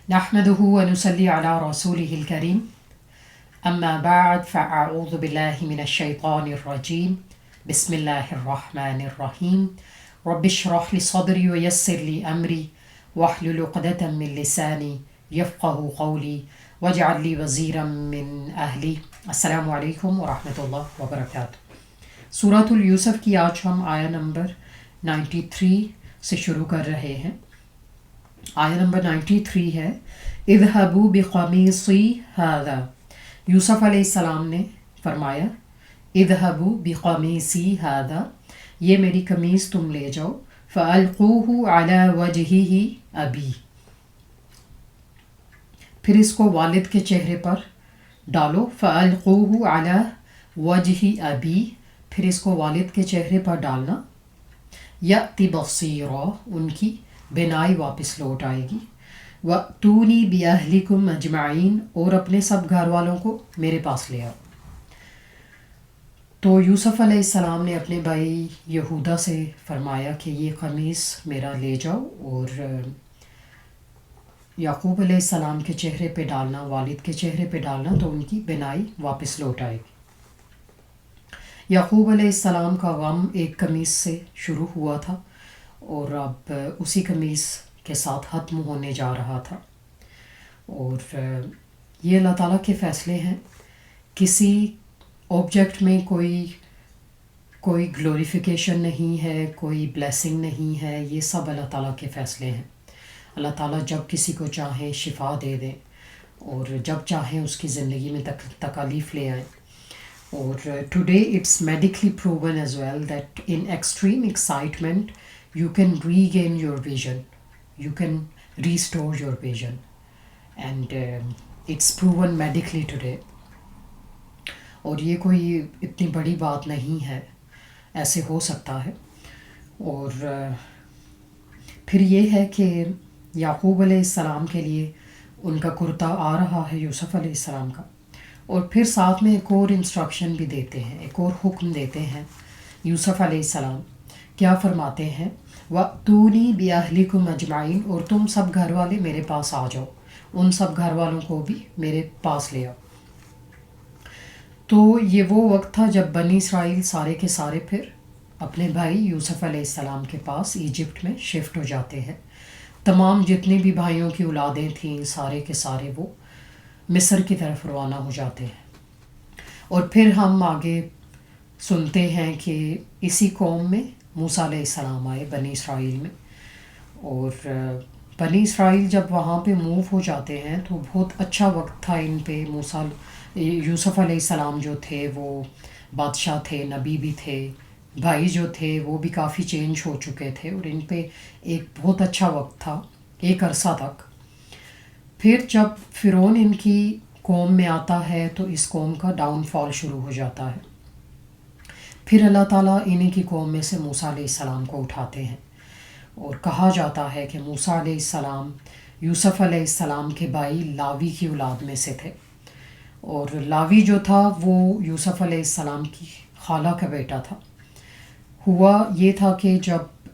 نحمده ونصلي على رسوله الكريم أما بعد فأعوذ بالله من الشيطان الرجيم بسم الله الرحمن الرحيم رب اشرح لي صدري ويسر لي أمري واحلل عقدة من لساني يفقه قولي واجعل لي وزيرا من أهلي. السلام علیکم ورحمۃ اللہ وبرکاتہ. سورۃ اليوسف کی آج ہم آیا نمبر 93 سے شروع کر رہے ہیں. آیا نمبر 93 ہے اذهبوا بقمیصی ھذا. یوسف علیہ السلام نے فرمایا اذهبوا بقمیصی ھذا، یہ میری قمیص تم لے جاؤ. فألقوه على وجهه ابی، پھر اس کو والد کے چہرے پر ڈالو. فألقوه على وجه ابی، پھر اس کو والد کے چہرے پر ڈالنا. یأتی بصیرا، ان کی بینائی واپس لوٹ آئے گی. وَأْتُونِي بِأَهْلِكُمْ أَجْمَعِينَ، اور اپنے سب گھر والوں کو میرے پاس لے آؤ. تو یوسف علیہ السلام نے اپنے بھائی یہودا سے فرمایا کہ یہ قمیص میرا لے جاؤ اور یعقوب علیہ السلام کے چہرے پہ ڈالنا، والد کے چہرے پہ ڈالنا، تو ان کی بینائی واپس لوٹ آئے گی. یعقوب علیہ السلام کا غم ایک قمیص سے شروع ہوا تھا اور اب اسی قمیص کے ساتھ ختم ہونے جا رہا تھا. اور یہ اللہ تعالیٰ کے فیصلے ہیں. کسی آبجیکٹ میں کوئی گلوریفیکیشن نہیں ہے، کوئی بلیسنگ نہیں ہے، یہ سب اللہ تعالیٰ کے فیصلے ہیں. اللہ تعالیٰ جب کسی کو چاہیں شفا دے دیں اور جب چاہیں اس کی زندگی میں تکالیف لے آئیں. اور today it's medically proven as well that in extreme excitement you can regain your vision, you can restore your vision, and it's proven medically today. اور یہ کوئی اتنی بڑی بات نہیں ہے، ایسے ہو سکتا ہے. اور پھر یہ ہے کہ یعقوب علیہ السلام کے لیے ان کا کرتا آ رہا ہے یوسف علیہ السلام کا، اور پھر ساتھ میں ایک اور انسٹرکشن بھی دیتے ہیں، ایک اور حکم دیتے ہیں یوسف علیہ السلام. کیا فرماتے ہیں؟ وَأْتُونِي بِأَهْلِكُمْ أَجْمَعِينَ، اور تم سب گھر والے میرے پاس آ جاؤ، ان سب گھر والوں کو بھی میرے پاس لے آؤ. تو یہ وہ وقت تھا جب بنی اسرائیل سارے کے سارے پھر اپنے بھائی یوسف علیہ السلام کے پاس ایجپٹ میں شفٹ ہو جاتے ہیں. تمام جتنے بھی بھائیوں کی اولادیں تھیں سارے کے سارے وہ مصر کی طرف روانہ ہو جاتے ہیں. اور پھر ہم آگے سنتے ہیں کہ اسی قوم میں موسیٰ علیہ السلام آئے بنی اسرائیل میں. اور بنی اسرائیل جب وہاں پہ موو ہو جاتے ہیں تو بہت اچھا وقت تھا ان پہ. یوسف علیہ السلام جو تھے وہ بادشاہ تھے، نبی بھی تھے، بھائی جو تھے وہ بھی کافی چینج ہو چکے تھے، اور ان پہ ایک بہت اچھا وقت تھا ایک عرصہ تک. پھر جب فرعون ان کی قوم میں آتا ہے تو اس قوم کا ڈاؤن فال شروع ہو جاتا ہے. پھر اللہ تعالیٰ انہی کی قوم میں سے موسیٰ علیہ السلام کو اٹھاتے ہیں، اور کہا جاتا ہے کہ موسیٰ علیہ السلام یوسف علیہ السلام کے بھائی لاوی کی اولاد میں سے تھے. اور لاوی جو تھا وہ یوسف علیہ السلام کی خالہ کا بیٹا تھا. ہوا یہ تھا کہ جب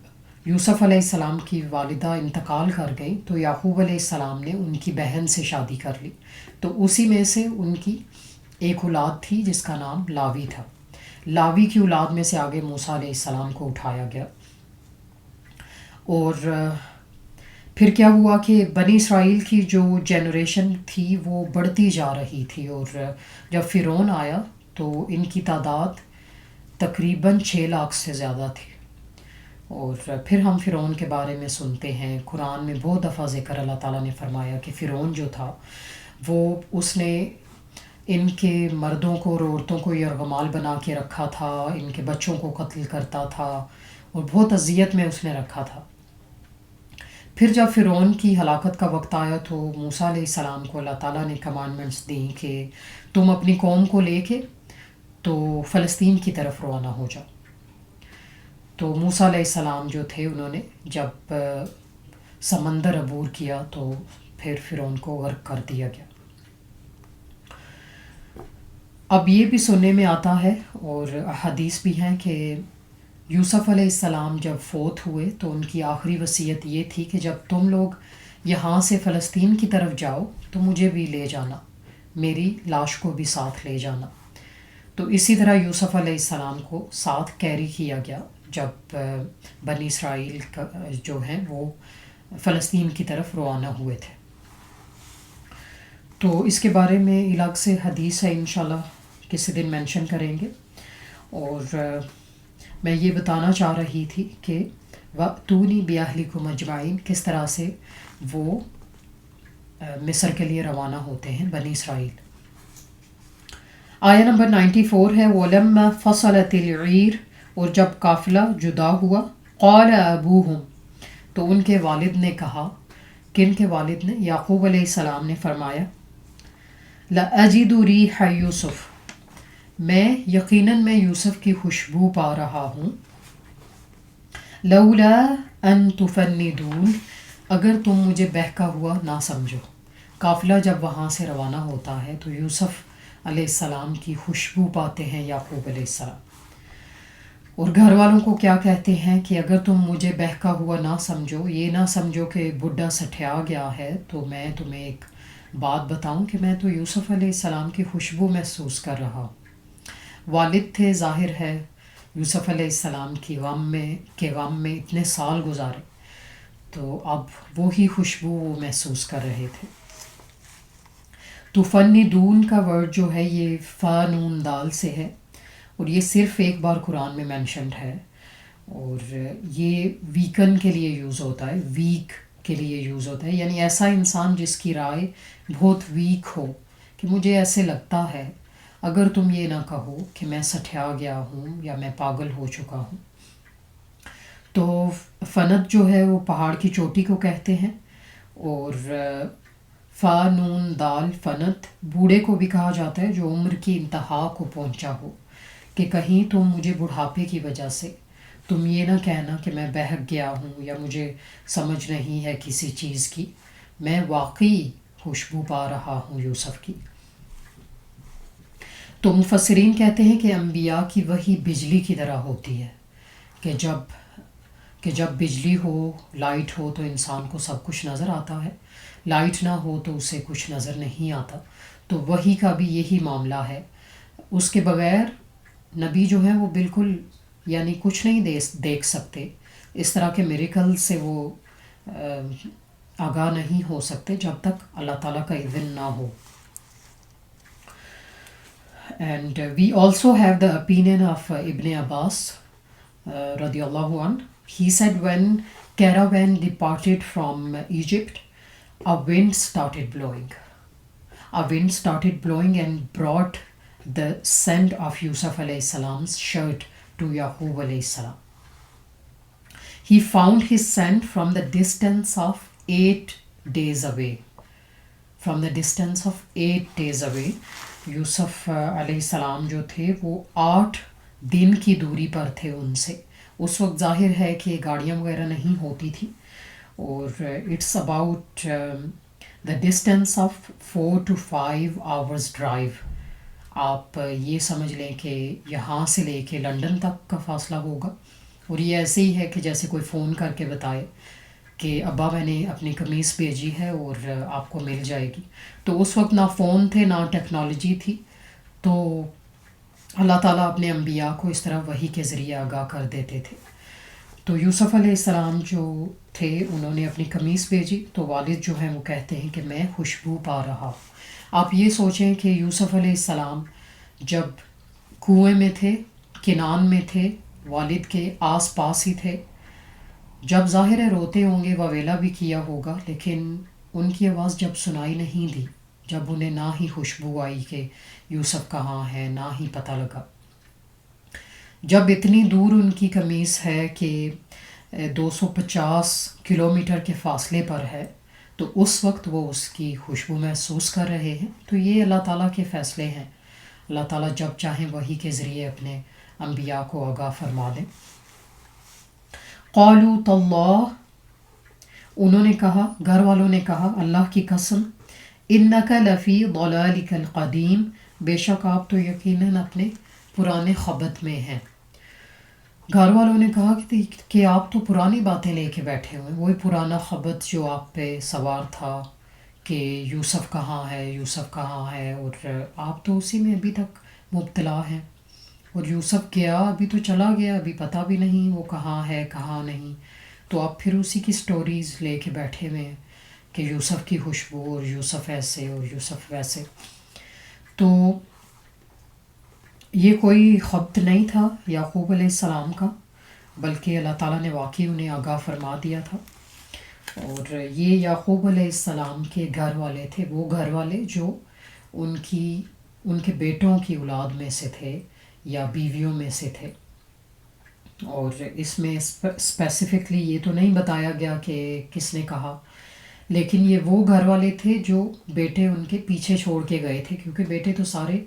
یوسف علیہ السلام کی والدہ انتقال کر گئی تو یعقوب علیہ السلام نے ان کی بہن سے شادی کر لی. تو اسی میں سے ان کی ایک اولاد تھی جس کا نام لاوی تھا. لاوی کی اولاد میں سے آگے موسیٰ علیہ السلام کو اٹھایا گیا. اور پھر کیا ہوا کہ بنی اسرائیل کی جو جنریشن تھی وہ بڑھتی جا رہی تھی، اور جب فرعون آیا تو ان کی تعداد تقریباً 6 لاکھ سے زیادہ تھی. اور پھر ہم فرعون کے بارے میں سنتے ہیں، قرآن میں بہت دفعہ ذکر اللہ تعالیٰ نے فرمایا کہ فرعون جو تھا وہ اس نے ان کے مردوں کو اور عورتوں کو یرغمال بنا کے رکھا تھا، ان کے بچوں کو قتل کرتا تھا اور بہت اذیت میں اس نے رکھا تھا. پھر جب فرعون کی ہلاکت کا وقت آیا تو موسیٰ علیہ السلام کو اللہ تعالیٰ نے کمانڈمنٹس دیں کہ تم اپنی قوم کو لے کے تو فلسطین کی طرف روانہ ہو جاؤ. تو موسیٰ علیہ السلام جو تھے انہوں نے جب سمندر عبور کیا تو پھر فرعون کو غرق کر دیا گیا. اب یہ بھی سننے میں آتا ہے اور احادیث بھی ہیں کہ یوسف علیہ السلام جب فوت ہوئے تو ان کی آخری وصیت یہ تھی کہ جب تم لوگ یہاں سے فلسطین کی طرف جاؤ تو مجھے بھی لے جانا، میری لاش کو بھی ساتھ لے جانا۔ تو اسی طرح یوسف علیہ السلام کو ساتھ کیری کیا گیا جب بنی اسرائیل جو ہیں وہ فلسطین کی طرف روانہ ہوئے تھے۔ تو اس کے بارے میں الگ سے حدیث ہے، انشاءاللہ کسی دن مینشن کریں گے۔ اور میں یہ بتانا چاہ رہی تھی کہ وَأْتُونِي بِأَهْلِكُمْ أَجْمَعِينَ کس طرح سے وہ مصر کے لیے روانہ ہوتے ہیں بنی اسرائیل۔ آیہ نمبر 94 ہے وَلَمَّا فَصَلَتِ الْعِيرُ، اور جب قافلہ جدا ہوا، قَالَ أَبُوهُمْ، تو ان کے والد نے کہا، کن کے والد نے؟ یعقوب علیہ السلام نے فرمایا، لَأَجِدُ رِيحَ یوسف، میں یقیناً میں یوسف کی خوشبو پا رہا ہوں، لولا ان تفندون، اگر تم مجھے بہکا ہوا نہ سمجھو۔ قافلہ جب وہاں سے روانہ ہوتا ہے تو یوسف علیہ السلام کی خوشبو پاتے ہیں یعقوب علیہ السلام، اور گھر والوں کو کیا کہتے ہیں کہ اگر تم مجھے بہکا ہوا نہ سمجھو، یہ نہ سمجھو کہ بڈھا سٹھیا گیا ہے، تو میں تمہیں ایک بات بتاؤں کہ میں تو یوسف علیہ السلام کی خوشبو محسوس کر رہا ہوں۔ والد تھے، ظاہر ہے یوسف علیہ السلام کی غم میں اتنے سال گزارے، تو اب وہی خوشبو وہ محسوس کر رہے تھے۔ تفندون کا ورڈ جو ہے یہ فا نون دال سے ہے، اور یہ صرف ایک بار قرآن میں مینشنڈ ہے، اور یہ ویکن کے لیے یوز ہوتا ہے، ویک کے لیے یوز ہوتا ہے، یعنی ایسا انسان جس کی رائے بہت ویک ہو، کہ مجھے ایسے لگتا ہے اگر تم یہ نہ کہو کہ میں سٹھیا گیا ہوں یا میں پاگل ہو چکا ہوں۔ تو فنت جو ہے وہ پہاڑ کی چوٹی کو کہتے ہیں، اور فا نون دال فنت بوڑھے کو بھی کہا جاتا ہے جو عمر کی انتہا کو پہنچا ہو، کہ کہیں تم مجھے بڑھاپے کی وجہ سے تم یہ نہ کہنا کہ میں بہک گیا ہوں یا مجھے سمجھ نہیں ہے کسی چیز کی، میں واقعی خوشبو پا رہا ہوں یوسف کی۔ تو مفسرین کہتے ہیں کہ انبیاء کی وحی بجلی کی طرح ہوتی ہے، کہ جب بجلی ہو، لائٹ ہو تو انسان کو سب کچھ نظر آتا ہے، لائٹ نہ ہو تو اسے کچھ نظر نہیں آتا۔ تو وحی کا بھی یہی معاملہ ہے، اس کے بغیر نبی جو ہیں وہ بالکل یعنی کچھ نہیں دیکھ سکتے، اس طرح کے میریکل سے وہ آگاہ نہیں ہو سکتے جب تک اللہ تعالیٰ کا اذن نہ ہو۔ And we also have the opinion of Ibn Abbas radiallahu anh. He said when caravan departed from Egypt, a wind started blowing. A wind started blowing and brought the scent of Yusuf alayhi salam's shirt to Yaqub alayhi salam. He found his scent from the distance of 8 days away. From the distance of 8 days away. یوسف علیہ السلام جو تھے وہ 8 دن کی دوری پر تھے ان سے۔ اس وقت ظاہر ہے کہ گاڑیاں وغیرہ نہیں ہوتی تھی، اور it's about the distance of 4 to 5 hours drive. آپ یہ سمجھ لیں کہ یہاں سے لے کے لنڈن تک کا فاصلہ ہوگا، اور یہ ایسے ہی ہے کہ جیسے کوئی فون کر کے بتائے کہ ابا میں نے اپنی قمیص بھیجی ہے اور آپ کو مل جائے گی۔ تو اس وقت نہ فون تھے نہ ٹیکنالوجی تھی، تو اللہ تعالیٰ اپنے انبیاء کو اس طرح وحی کے ذریعے آگاہ کر دیتے تھے۔ تو یوسف علیہ السلام جو تھے انہوں نے اپنی قمیص بھیجی، تو والد جو ہیں وہ کہتے ہیں کہ میں خوشبو پا رہا ہوں۔ آپ یہ سوچیں کہ یوسف علیہ السلام جب کنویں میں تھے، کنعان میں تھے، والد کے آس پاس ہی تھے، جب ظاہر ہے روتے ہوں گے، واویلا بھی کیا ہوگا، لیکن ان کی آواز جب سنائی نہیں دی، جب انہیں نہ ہی خوشبو آئی کہ یوسف کہاں ہے، نہ ہی پتہ لگا، جب اتنی دور ان کی قمیص ہے کہ 250 کلومیٹر کے فاصلے پر ہے، تو اس وقت وہ اس کی خوشبو محسوس کر رہے ہیں۔ تو یہ اللہ تعالیٰ کے فیصلے ہیں، اللہ تعالیٰ جب چاہیں وحی کے ذریعے اپنے انبیاء کو آگاہ فرما دیں۔ قالوا تاللہ، انہوں نے کہا، گھر والوں نے کہا، اللہ کی قسم، انک لفی ضلالک القدیم، بے شک آپ تو یقیناً اپنے پرانے خبت میں ہیں۔ گھر والوں نے کہا کہ آپ تو پرانی باتیں لے کے بیٹھے ہوئے ہیں، وہی پرانا خبط جو آپ پہ سوار تھا کہ یوسف کہاں ہے، یوسف کہاں ہے، اور آپ تو اسی میں ابھی تک مبتلا ہیں، اور یوسف گیا ابھی تو چلا گیا، ابھی پتہ بھی نہیں وہ کہاں ہے کہاں نہیں، تو آپ پھر اسی کی سٹوریز لے کے بیٹھے ہوئے ہیں کہ یوسف کی خوشبو اور یوسف ایسے اور یوسف ویسے. تو یہ کوئی خبط نہیں تھا یعقوب علیہ السلام کا، بلکہ اللہ تعالیٰ نے واقعی انہیں آگاہ فرما دیا تھا. اور یہ یعقوب علیہ السلام کے گھر والے تھے، وہ گھر والے جو ان کے بیٹوں کی اولاد میں سے تھے یا بیویوں میں سے تھے. اور اس میں اسپیسیفکلی یہ تو نہیں بتایا گیا کہ کس نے کہا، لیکن یہ وہ گھر والے تھے جو بیٹے ان کے پیچھے چھوڑ کے گئے تھے، کیونکہ بیٹے تو سارے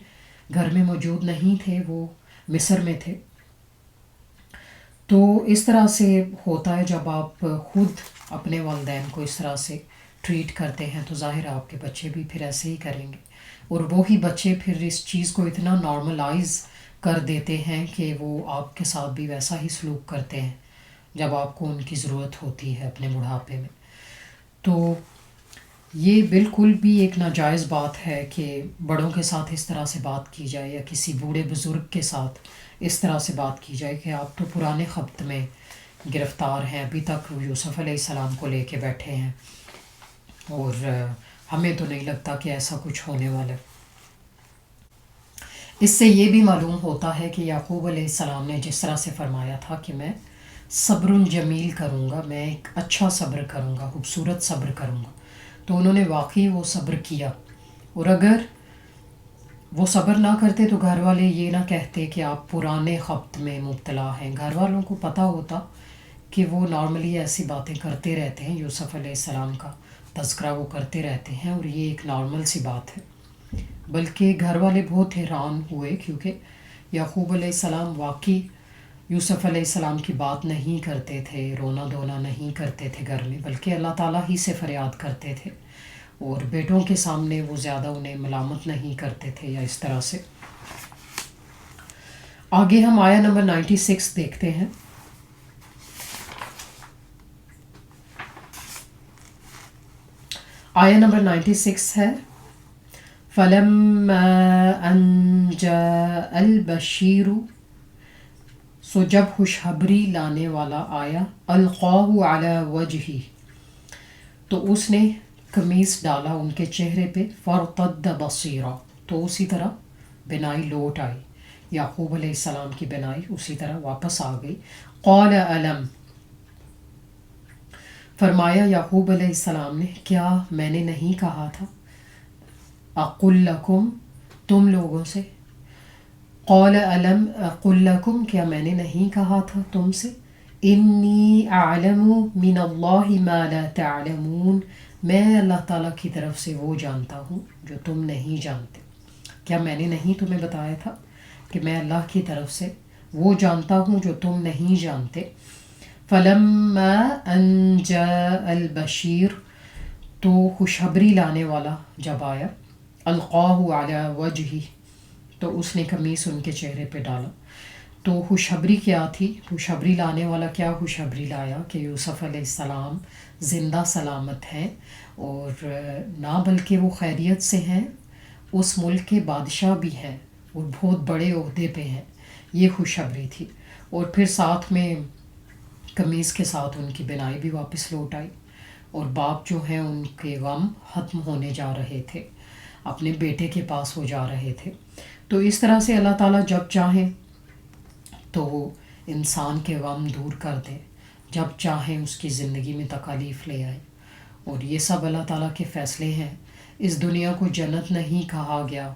گھر میں موجود نہیں تھے، وہ مصر میں تھے. تو اس طرح سے ہوتا ہے جب آپ خود اپنے والدین کو اس طرح سے ٹریٹ کرتے ہیں تو ظاہر ہے آپ کے بچے بھی پھر ایسے ہی کریں گے، اور وہی بچے پھر اس چیز کو اتنا نارملائز کر دیتے ہیں کہ وہ آپ کے ساتھ بھی ویسا ہی سلوک کرتے ہیں جب آپ کو ان کی ضرورت ہوتی ہے اپنے بڑھاپے میں. تو یہ بالکل بھی ایک ناجائز بات ہے کہ بڑوں کے ساتھ اس طرح سے بات کی جائے یا کسی بوڑھے بزرگ کے ساتھ اس طرح سے بات کی جائے کہ آپ تو پرانے خبط میں گرفتار ہیں، ابھی تک یوسف علیہ السلام کو لے کے بیٹھے ہیں، اور ہمیں تو نہیں لگتا کہ ایسا کچھ ہونے والا ہے. اس سے یہ بھی معلوم ہوتا ہے کہ یعقوب علیہ السلام نے جس طرح سے فرمایا تھا کہ میں صبر جمیل کروں گا، میں ایک اچھا صبر کروں گا، خوبصورت صبر کروں گا، تو انہوں نے واقعی وہ صبر کیا. اور اگر وہ صبر نہ کرتے تو گھر والے یہ نہ کہتے کہ آپ پرانے خبط میں مبتلا ہیں. گھر والوں کو پتہ ہوتا کہ وہ نارملی ایسی باتیں کرتے رہتے ہیں، یوسف علیہ السلام کا تذکرہ وہ کرتے رہتے ہیں، اور یہ ایک نارمل سی بات ہے. بلکہ گھر والے بہت حیران ہوئے، کیونکہ یعقوب علیہ السلام واقعی یوسف علیہ السلام کی بات نہیں کرتے تھے، رونا دھونا نہیں کرتے تھے گھر میں، بلکہ اللہ تعالیٰ ہی سے فریاد کرتے تھے، اور بیٹوں کے سامنے وہ زیادہ انہیں ملامت نہیں کرتے تھے یا اس طرح سے. آگے ہم آیا نمبر 96 دیکھتے ہیں. آیا نمبر 96 ہے فَلَمَّا أَن جَاءَ الْبَشِيرُ، سو جب خوشخبری لانے والا آیا، القاہ علی وجہہ، تو اس نے قمیص ڈالا ان کے چہرے پہ، فارتد بصیرا، تو اسی طرح بینائی لوٹ آئی، یعقوب علیہ السلام کی بینائی اسی طرح واپس آ گئی. قال علم، فرمایا یعقوب علیہ السلام نے، کیا میں نے نہیں کہا تھا، اقل لکم، تم لوگوں سے، قال علم اقل لکم، کیا میں نے نہیں کہا تھا تم سے، انی اعلم من اللہ ما لا تعلمون، میں اللہ تعالیٰ کی طرف سے وہ جانتا ہوں جو تم نہیں جانتے. کیا میں نے نہیں تمہیں بتایا تھا کہ میں اللہ کی طرف سے وہ جانتا ہوں جو تم نہیں جانتے. فلما ان جاء البشیر، تو خوشخبری لانے والا جب آیا، القاہ علی وجہہ، تو اس نے قمیص ان کے چہرے پہ ڈالا. تو خوشخبری کیا تھی، خوشخبری لانے والا کیا خوشخبری لایا کہ یوسف علیہ السلام زندہ سلامت ہیں، اور نہ بلکہ وہ خیریت سے ہیں، اس ملک کے بادشاہ بھی ہیں اور بہت بڑے عہدے پہ ہیں، یہ خوشخبری تھی. اور پھر ساتھ میں قمیص کے ساتھ ان کی بینائی بھی واپس لوٹ آئی، اور باپ جو ہیں ان کے غم ختم ہونے جا رہے تھے، اپنے بیٹے کے پاس وہ جا رہے تھے. تو اس طرح سے اللہ تعالیٰ جب چاہیں تو وہ انسان کے غم دور کر دے، جب چاہیں اس کی زندگی میں تکالیف لے آئے، اور یہ سب اللہ تعالیٰ کے فیصلے ہیں. اس دنیا کو جنت نہیں کہا گیا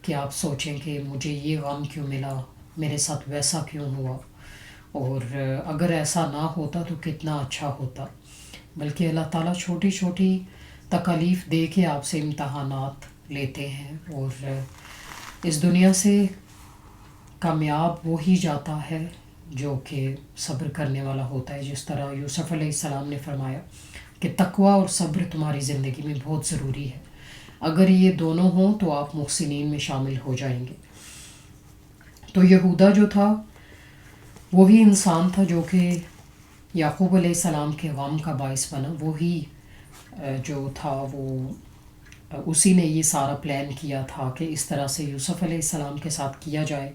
کہ آپ سوچیں کہ مجھے یہ غم کیوں ملا، میرے ساتھ ویسا کیوں ہوا، اور اگر ایسا نہ ہوتا تو کتنا اچھا ہوتا. بلکہ اللہ تعالیٰ چھوٹی چھوٹی تکالیف دے کے آپ سے امتحانات لیتے ہیں، اور اس دنیا سے کامیاب وہی جاتا ہے جو کہ صبر کرنے والا ہوتا ہے. جس طرح یوسف علیہ السلام نے فرمایا کہ تقوی اور صبر تمہاری زندگی میں بہت ضروری ہے، اگر یہ دونوں ہوں تو آپ محسنین میں شامل ہو جائیں گے. تو یہودا جو تھا وہی انسان تھا جو کہ یعقوب علیہ السلام کے غم کا باعث بنا، وہی جو تھا وہ اسی نے یہ سارا پلان کیا تھا کہ اس طرح سے یوسف علیہ السلام کے ساتھ کیا جائے،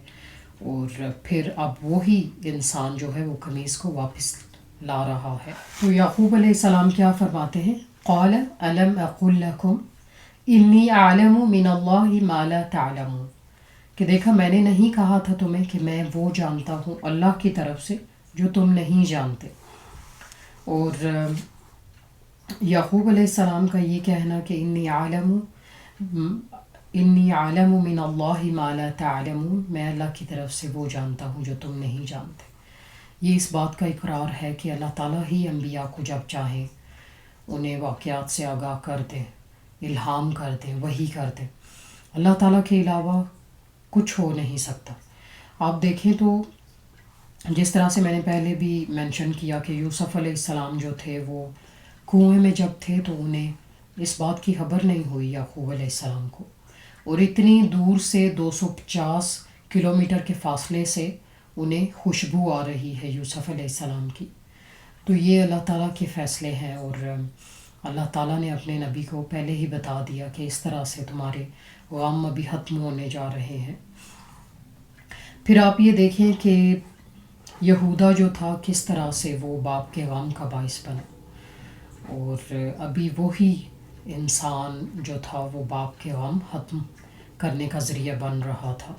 اور پھر اب وہی انسان جو ہے وہ قمیص کو واپس لا رہا ہے۔ تو یعقوب علیہ السلام کیا فرماتے ہیں؟ قال الم اقل لکم انی اعلم من اللہ ما لا تعلمون، کہ دیکھا میں نے نہیں کہا تھا تمہیں کہ میں وہ جانتا ہوں اللہ کی طرف سے جو تم نہیں جانتے۔ اور یعقوب علیہ السلام کا یہ کہنا کہ انی عالم من اللہ ما لا تعلمون، میں اللہ کی طرف سے وہ جانتا ہوں جو تم نہیں جانتے، یہ اس بات کا اقرار ہے کہ اللہ تعالیٰ ہی انبیاء کو جب چاہیں انہیں واقعات سے آگاہ کر دیں، الہام کر دیں، وحی کر دیں۔ اللہ تعالیٰ کے علاوہ کچھ ہو نہیں سکتا۔ آپ دیکھیں تو جس طرح سے میں نے پہلے بھی مینشن کیا کہ یوسف علیہ السلام جو تھے وہ کنویں میں جب تھے تو انہیں اس بات کی خبر نہیں ہوئی یعقوب علیہ السلام کو، اور اتنی دور سے 250 کلومیٹر کے فاصلے سے انہیں خوشبو آ رہی ہے یوسف علیہ السلام کی۔ تو یہ اللہ تعالیٰ کے فیصلے ہیں، اور اللہ تعالیٰ نے اپنے نبی کو پہلے ہی بتا دیا کہ اس طرح سے تمہارے غم ابھی ختم ہونے جا رہے ہیں۔ پھر آپ یہ دیکھیں کہ یہودا جو تھا کس طرح سے وہ باپ کے غم کا باعث بنا، اور ابھی وہی انسان جو تھا وہ باپ کے غم ختم کرنے کا ذریعہ بن رہا تھا،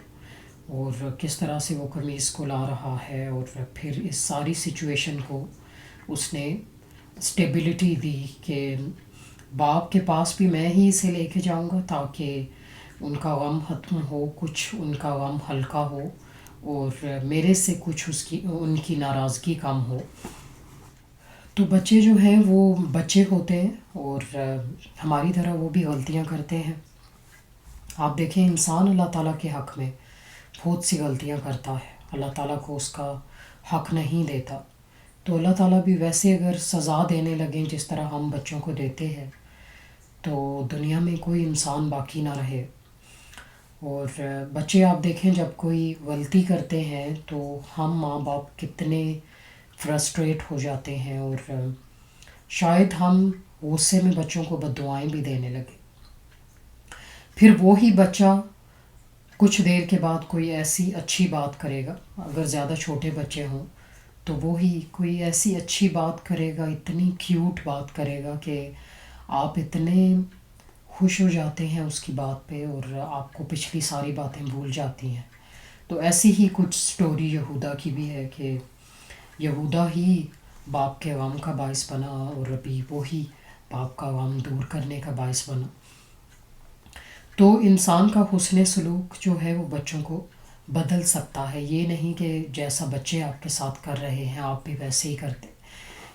اور کس طرح سے وہ قمیص کو لا رہا ہے، اور پھر اس ساری سچویشن کو اس نے اسٹیبلٹی دی کہ باپ کے پاس بھی میں ہی اسے لے کے جاؤں گا تاکہ ان کا غم ختم ہو، کچھ ان کا غم ہلکا ہو، اور میرے سے کچھ ان کی ناراضگی کم ہو۔ تو بچے جو ہیں وہ بچے ہوتے ہیں، اور ہماری طرح وہ بھی غلطیاں کرتے ہیں۔ آپ دیکھیں انسان اللہ تعالیٰ کے حق میں بہت سی غلطیاں کرتا ہے، اللہ تعالیٰ کو اس کا حق نہیں دیتا، تو اللہ تعالیٰ بھی ویسے اگر سزا دینے لگیں جس طرح ہم بچوں کو دیتے ہیں تو دنیا میں کوئی انسان باقی نہ رہے۔ اور بچے آپ دیکھیں جب کوئی غلطی کرتے ہیں تو ہم ماں باپ کتنے فرسٹریٹ ہو جاتے ہیں، اور شاید ہم غصے میں بچوں کو بد دعائیں بھی دینے لگے۔ پھر وہی بچہ کچھ دیر کے بعد کوئی ایسی اچھی بات کرے گا، اگر زیادہ چھوٹے بچے ہوں تو وہی کوئی ایسی اچھی بات کرے گا، اتنی کیوٹ بات کرے گا کہ آپ اتنے خوش ہو جاتے ہیں اس کی بات پہ، اور آپ کو پچھلی ساری باتیں بھول جاتی ہیں۔ تو ایسی ہی کچھ سٹوری یہودا کی بھی ہے کہ یہودا ہی باپ کے غم کا باعث بنا، اور ابھی وہی باپ کا غم دور کرنے کا باعث بنا۔ تو انسان کا حسن سلوک جو ہے وہ بچوں کو بدل سکتا ہے، یہ نہیں کہ جیسا بچے آپ کے ساتھ کر رہے ہیں آپ بھی ویسے ہی کرتے۔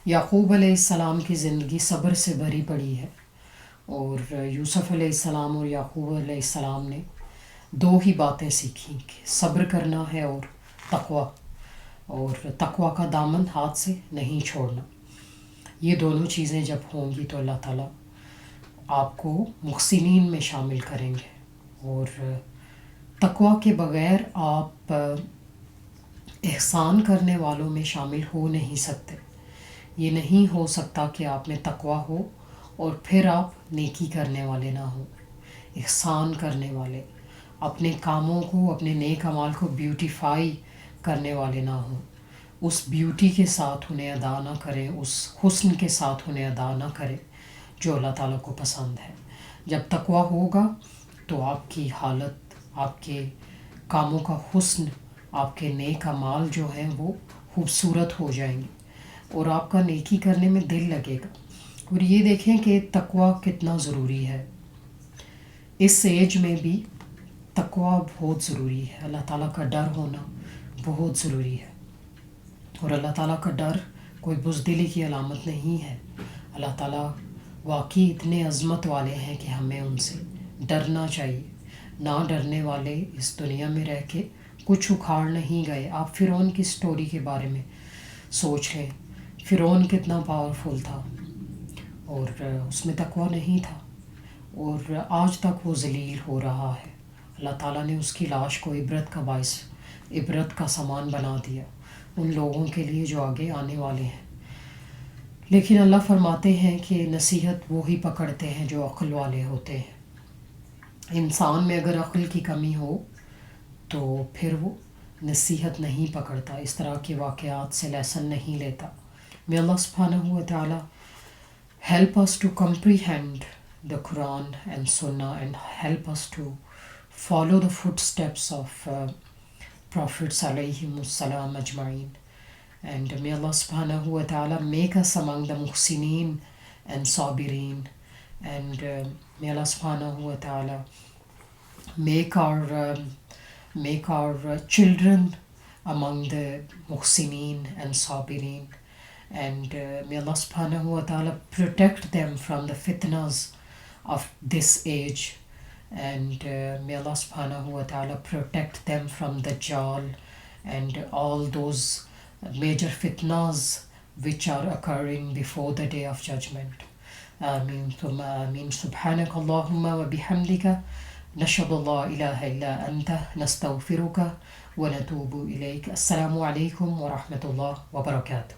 یعقوب علیہ السلام کی زندگی صبر سے بھری پڑی ہے، اور یوسف علیہ السلام اور یعقوب علیہ السلام نے دو ہی باتیں سیکھیں کہ صبر کرنا ہے اور تقوی کا دامن ہاتھ سے نہیں چھوڑنا۔ یہ دونوں چیزیں جب ہوں گی تو اللہ تعالیٰ آپ کو محسنین میں شامل کریں گے، اور تقوی کے بغیر آپ احسان کرنے والوں میں شامل ہو نہیں سکتے۔ یہ نہیں ہو سکتا کہ آپ میں تقوی ہو اور پھر آپ نیکی کرنے والے نہ ہوں، احسان کرنے والے، اپنے کاموں کو، اپنے نیک اعمال کو بیوٹیفائی کرنے والے نہ ہوں، اس بیوٹی کے ساتھ انہیں ادا نہ کریں، اس حسن کے ساتھ انہیں ادا نہ کریں جو اللہ تعالیٰ کو پسند ہے۔ جب تقوی ہوگا تو آپ کی حالت، آپ کے کاموں کا حسن، آپ کے نیک اعمال جو ہیں وہ خوبصورت ہو جائیں گے، اور آپ کا نیکی کرنے میں دل لگے گا۔ اور یہ دیکھیں کہ تقوی کتنا ضروری ہے، اس ایج میں بھی تقوی بہت ضروری ہے، اللہ تعالیٰ کا ڈر ہونا بہت ضروری ہے، اور اللہ تعالیٰ کا ڈر کوئی بزدلی کی علامت نہیں ہے۔ اللہ تعالیٰ واقعی اتنے عظمت والے ہیں کہ ہمیں ان سے ڈرنا چاہیے۔ نہ ڈرنے والے اس دنیا میں رہ کے کچھ اکھاڑ نہیں گئے۔ آپ فرعون کی سٹوری کے بارے میں سوچ لیں، فرعون کتنا پاورفل تھا اور اس میں تقوی نہیں تھا، اور آج تک وہ ذلیل ہو رہا ہے۔ اللہ تعالیٰ نے اس کی لاش کو عبرت کا سامان بنا دیا۔ ان لوگوں کے لیے جو آگے آنے والے ہیں. لیکن اللہ فرماتے ہیں کہ نصیحت وہی پکڑتے ہیں جو عقل والے ہوتے ہیں. انسان میں اگر عقل کی کمی ہو تو پھر وہ نصیحت نہیں پکڑتا، اس طرح کے واقعات سے لیسن نہیں لیتا. May Allah subhanahu wa ta'ala help us to comprehend the Quran and Sunnah and help us to follow the footsteps of Prophets alayhimus salam ajma'in. And may Allah subhanahu wa ta'ala make us among the muhsineen and sabirin. And may Allah subhanahu wa ta'ala make our children among the muhsineen and sabirin. And may Allah subhanahu wa ta'ala protect them from the fitnas of this age. And may Allah subhanahu wa ta'ala protect them from Dajjal and all those major fitnas which are occurring before the day of judgment. Ameen thumma ameen. Subhanaka Allahumma wa bihamdika nashhadu la ilaha illa anta nastaghfiruka wa natubu ilayk. Assalamu alaikum wa rahmatullah wa barakatuh.